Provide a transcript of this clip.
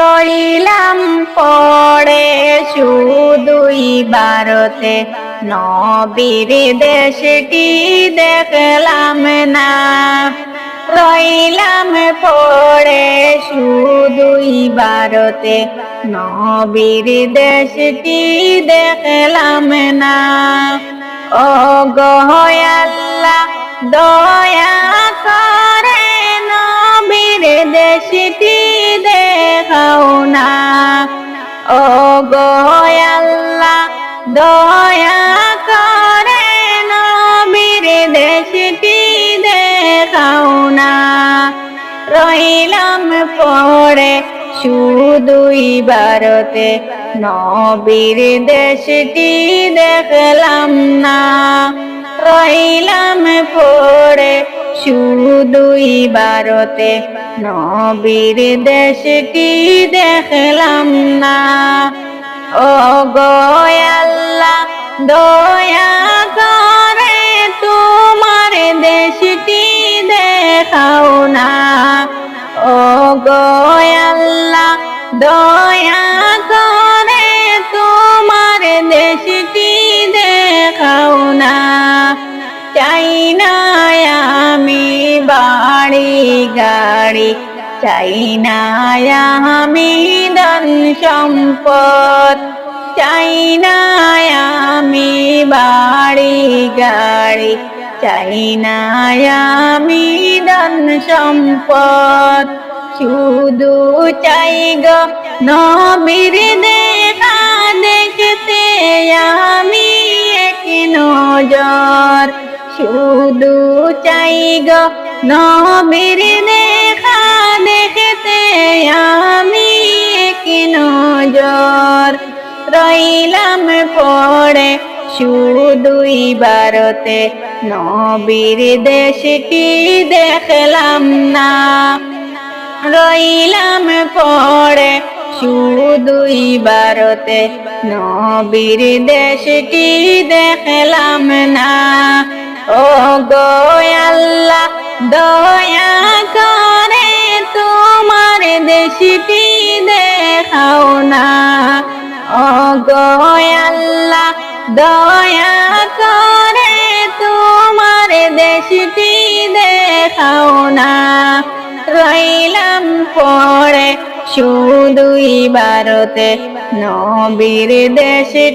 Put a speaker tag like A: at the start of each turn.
A: রইলাম পড়ে শুধুই ভারতে, নবীর দেশটি দেখলাম না। রইলাম পড়ে শুধুই ভারতে, নবীর দেশটি দেখলাম না। ও গো আল্লাহ দয়া করে নবীর দেশটি দেখাও না। ও গো আল্লাহ দয়া করে নবীর দেশটি দেখাও না। রইলাম পড়ে শুধুই ভারতে, নবীর দেশটি দেখলাম না। রইলাম পড়ে শুধুই ভারতে, নবীর দেশটি দেখলাম না। ও গো আল্লাহ দয়া করে তোমার দেশটি দেখাও না। ও গো আল্লাহ দয়া করে তোমার দেশটি দেখাও না। চাই না আমি বাড়ি গাড়ি, চাই না আমি ধন সম্পদ, চাই না আমি বাড়ি গাড়ি, চাই না আমি ধন সম্পদ। শুধু চাই গো নবীর দেখা দেখতে আমি এক নজর। শুধু চাই গো নবীর দেখা দেখতে আমি এক নজর। রইলাম পড়ে শুধুই ভারতে, নবীর দেশটি দেখলাম না। রইলাম পড়ে শুধুই ভারতে, নবীর দেশটি দেখলাম না। ও গো আল্লাহ দয়া করে তোমার দেশটি দেখাও না। ও গো আল্লাহ দয়া করে তোমার দেশটি দেখাও না। রইলাম পড়ে শুধুই ভারতে, নবীর দেশটি